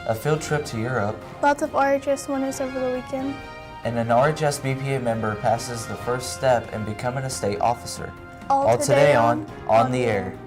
a field trip to Europe, lots of RHS winners over the weekend, and an RHS BPA member passes the first step in becoming a state officer. All today on the Air.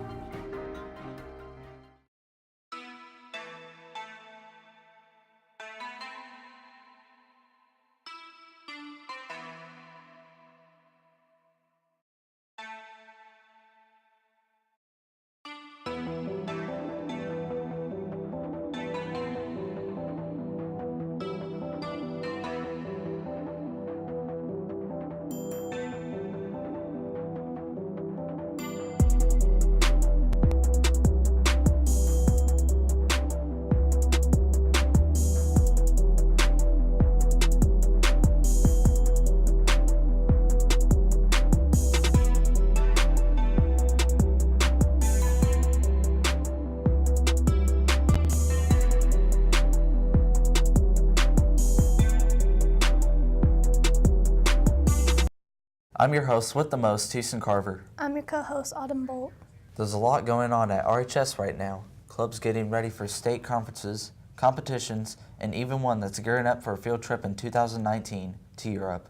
I'm your host with the most, Teason Carver. I'm your co-host, Autumn Bolt. There's a lot going on at RHS right now. Clubs getting ready for state conferences, competitions, and even one that's gearing up for a field trip in 2019 to Europe.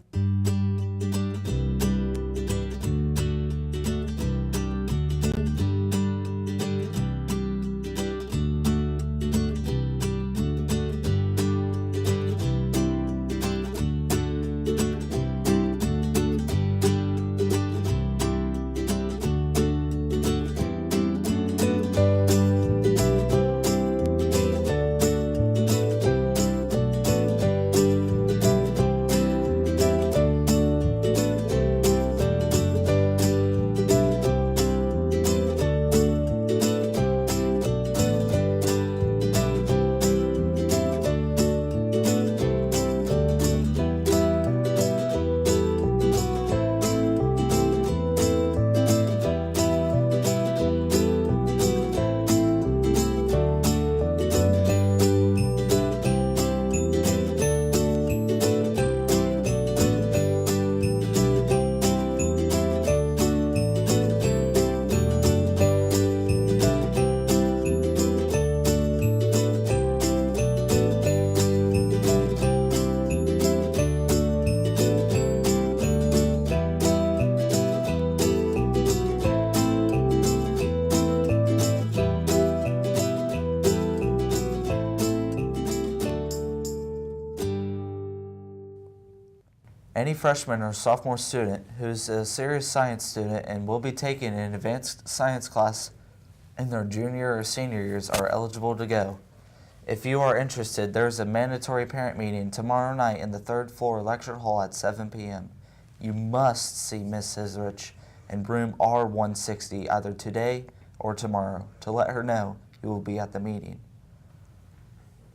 Any freshman or sophomore student who's a serious science student and will be taking an advanced science class in their junior or senior years are eligible to go. If you are interested, there's a mandatory parent meeting tomorrow night in the 3rd floor lecture hall at 7 p.m. You must see Miss Hisrich in room R160 either today or tomorrow to let her know you will be at the meeting.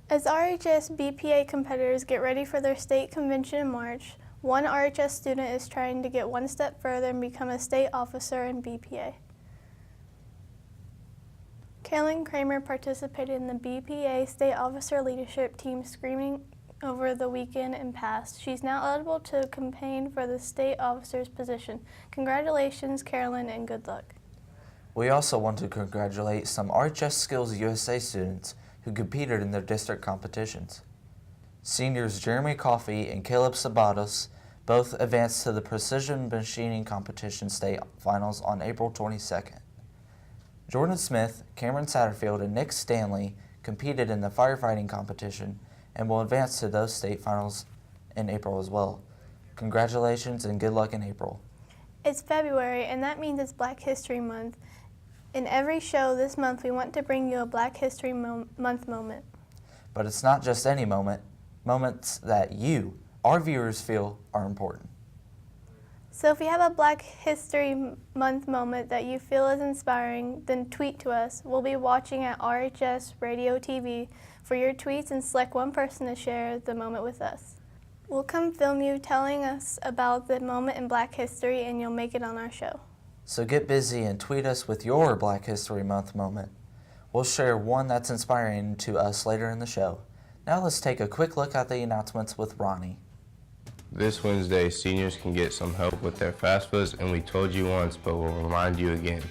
As RHS BPA competitors get ready for their state convention in March, one RHS student is trying to get one step further and become a state officer in BPA. Kaylin Kramer participated in the BPA State Officer Leadership Team screening over the weekend and passed. She's now eligible to campaign for the state officer's position. Congratulations, Carolyn, and good luck. We also want to congratulate some RHS Skills USA students who competed in their district competitions. Seniors Jeremy Coffey and Caleb Sabatos both advanced to the Precision Machining Competition State Finals on April 22nd. Jordan Smith, Cameron Satterfield, and Nick Stanley competed in the firefighting competition and will advance to those state finals in April as well. Congratulations and good luck in April. It's February, and that means it's Black History Month. In every show this month, we want to bring you a Black History Month moment. But it's not just any moment. Moments that you, our viewers, feel are important. So if you have a Black History Month moment that you feel is inspiring, then tweet to us. We'll be watching at RHS Radio TV for your tweets and select one person to share the moment with us. We'll come film you telling us about the moment in Black history, and you'll make it on our show. So get busy and tweet us with your Black History Month moment. We'll share one that's inspiring to us later in the show. Now let's take a quick look at the announcements with Ronnie. This Wednesday, seniors can get some help with their FAFSAs, and we told you once, but we'll remind you again.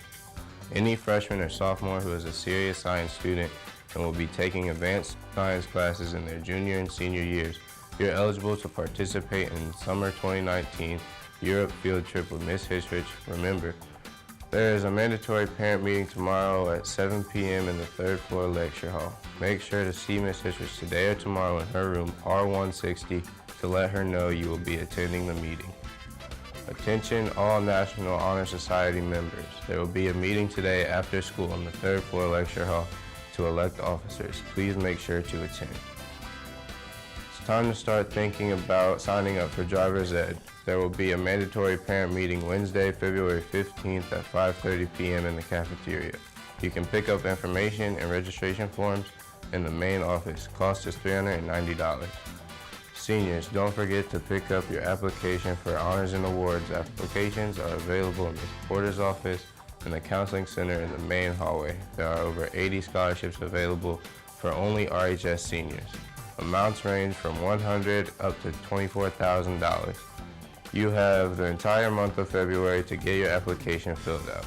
Any freshman or sophomore who is a serious science student and will be taking advanced science classes in their junior and senior years. You're eligible to participate in summer 2019 Europe field trip with Miss Hisrich. Remember, there is a mandatory parent meeting tomorrow at 7 p.m. in the third floor lecture hall. Make sure to see Miss Hisrich today or tomorrow in her room R160 to let her know you will be attending the meeting. Attention all National Honor Society members. There will be a meeting today after school in the third floor lecture hall to elect officers. Please make sure to attend. It's time to start thinking about signing up for driver's ed. There will be a mandatory parent meeting Wednesday, February 15th at 5:30 p.m. in the cafeteria. You can pick up information and registration forms in the main office. Cost is $390. Seniors, don't forget to pick up your application for honors and awards. Applications are available in Ms. Porter's office and the counseling center in the main hallway. There are over 80 scholarships available for only RHS seniors. Amounts range from $100 up to $24,000. You have the entire month of February to get your application filled out.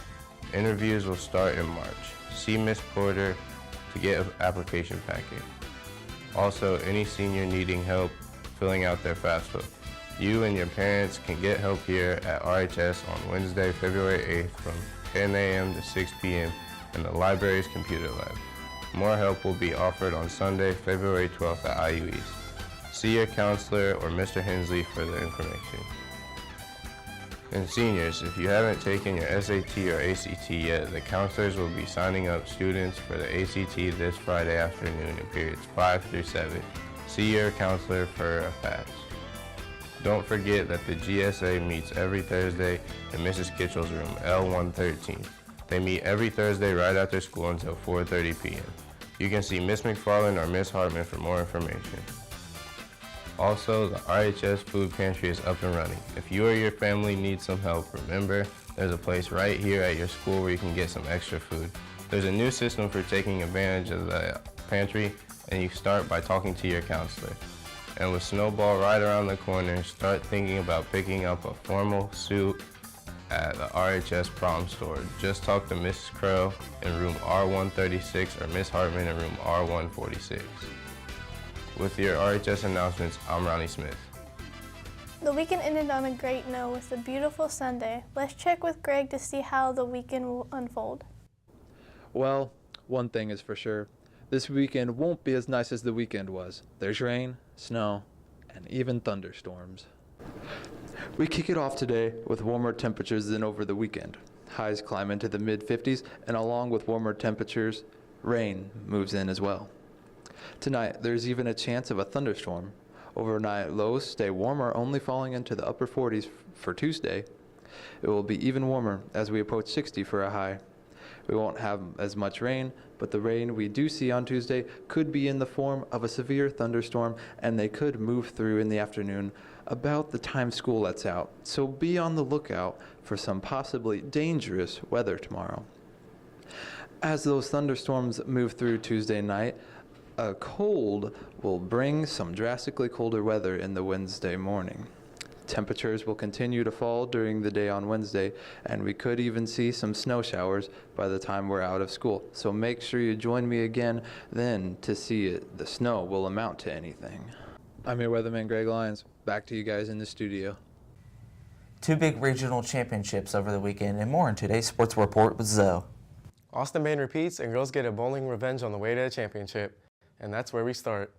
Interviews will start in March. See Ms. Porter to get an application packet. Also, any senior needing help filling out their FAFSA, you and your parents can get help here at RHS on Wednesday, February 8th from 10 a.m. to 6 p.m. in the library's computer lab. More help will be offered on Sunday, February 12th at IUE's. See your counselor or Mr. Hensley for the information. And seniors, if you haven't taken your SAT or ACT yet, the counselors will be signing up students for the ACT this Friday afternoon in periods 5 through 7. See your counselor for a pass. Don't forget that the GSA meets every Thursday in Mrs. Kitchell's room, L113. They meet every Thursday right after school until 4:30 p.m. You can see Miss McFarland or Miss Hartman for more information. Also, the RHS food pantry is up and running. If you or your family need some help, remember, there's a place right here at your school where you can get some extra food. There's a new system for taking advantage of the pantry, and you start by talking to your counselor. And with Snowball right around the corner, start thinking about picking up a formal suit at the RHS prom store. Just talk to Mrs. Crow in room R136 or Miss Hartman in room R146. With your RHS announcements, I'm Ronnie Smith. The weekend ended on a great note with a beautiful Sunday. Let's check with Greg to see how the weekend will unfold. Well, one thing is for sure. This weekend won't be as nice as the weekend was. There's rain, snow, and even thunderstorms. We kick it off today with warmer temperatures than over the weekend. Highs climb into the mid-50s, and along with warmer temperatures, rain moves in as well. Tonight, there's even a chance of a thunderstorm. Overnight lows stay warmer, only falling into the upper 40s for Tuesday. It will be even warmer as we approach 60 for a high. We won't have as much rain, but the rain we do see on Tuesday could be in the form of a severe thunderstorm, and they could move through in the afternoon about the time school lets out. So be on the lookout for some possibly dangerous weather tomorrow. As those thunderstorms move through Tuesday night, a cold will bring some drastically colder weather in the Wednesday morning. Temperatures will continue to fall during the day on Wednesday, and we could even see some snow showers by the time we're out of school. So make sure you join me again then to see if the snow will amount to anything. I'm your weatherman, Greg Lyons. Back to you guys in the studio. Two big regional championships over the weekend and more in today's Sports Report with Zoe. Austin Bain repeats and girls get a bowling revenge on the way to a championship. And that's where we start.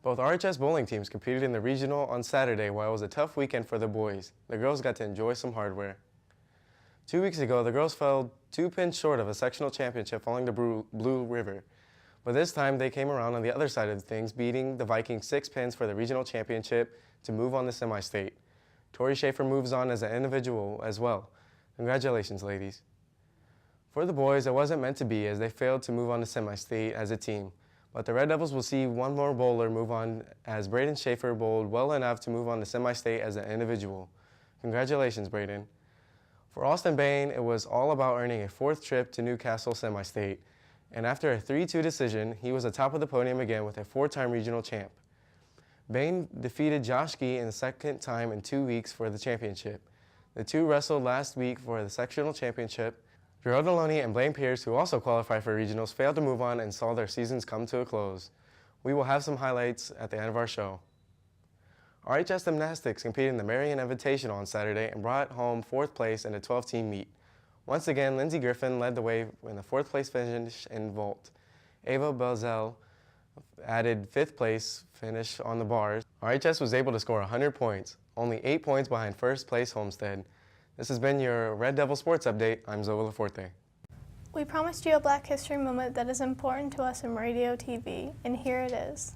Both RHS bowling teams competed in the regional on Saturday while it was a tough weekend for the boys. The girls got to enjoy some hardware. 2 weeks ago, the girls fell 2 pins short of a sectional championship following the Blue River. But this time they came around on the other side of things, beating the Vikings 6 pins for the regional championship to move on to semi-state. Tori Schaefer moves on as an individual as well. Congratulations, ladies. For the boys, it wasn't meant to be as they failed to move on to semi-state as a team. But the Red Devils will see one more bowler move on as Braden Schaefer bowled well enough to move on to semi-state as an individual. Congratulations, Braden. For Austin Bain, it was all about earning a 4th trip to Newcastle semi-state. And after a 3-2 decision, he was atop of the podium again with a 4-time regional champ. Bain defeated Josh Gee in the second time in 2 weeks for the championship. The two wrestled last week for the sectional championship. Drew Deloney and Blaine Pierce, who also qualified for regionals, failed to move on and saw their seasons come to a close. We will have some highlights at the end of our show. RHS Gymnastics competed in the Marion Invitational on Saturday and brought home 4th place in a 12-team meet. Once again, Lindsey Griffin led the way in the 4th place finish in vault. Ava Belzel added 5th place finish on the bars. RHS was able to score 100 points, only 8 points behind 1st place Homestead. This has been your Red Devil Sports Update. I'm Zoe Laforte. We promised you a Black History moment that is important to us in radio TV, and here it is.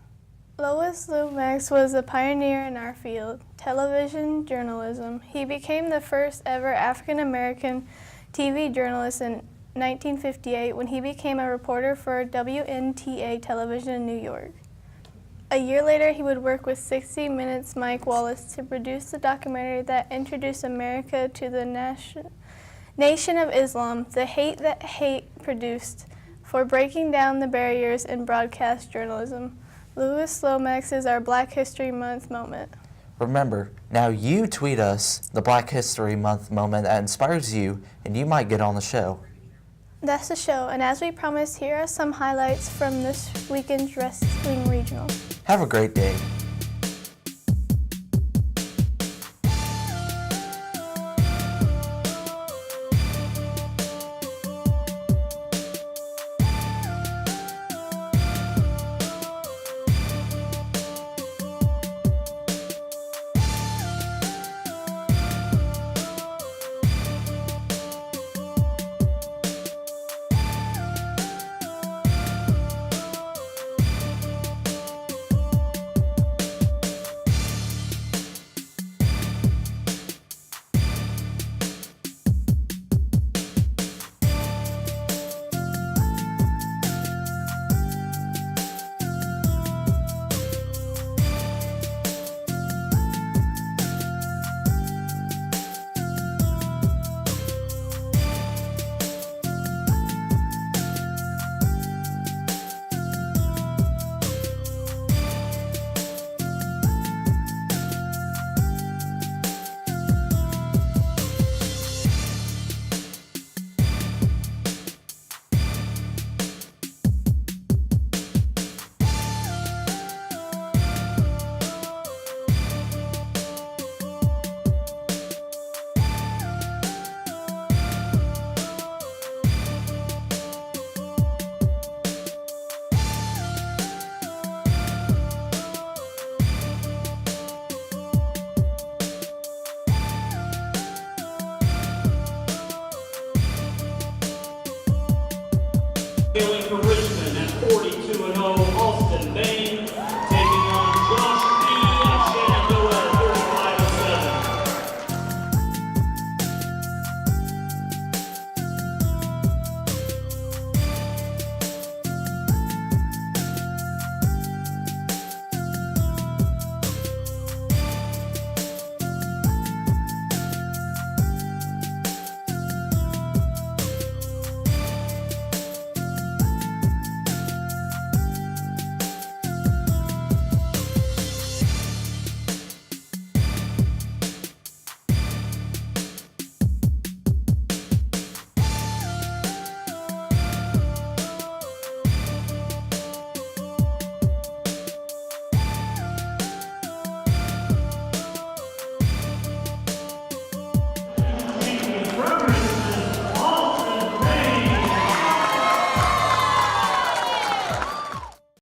Lois Lomax was a pioneer in our field, television journalism. He became the first ever African-American TV journalist in 1958 when he became a reporter for WNTA television in New York. A year later, he would work with 60 Minutes' Mike Wallace to produce the documentary that introduced America to the Nation of Islam, The Hate That Hate produced for breaking down the barriers in broadcast journalism. Louis Lomax is our Black History Month moment. Remember, now you tweet us the Black History Month moment that inspires you, and you might get on the show. That's the show, and as we promised, here are some highlights from this weekend's wrestling regional. Have a great day.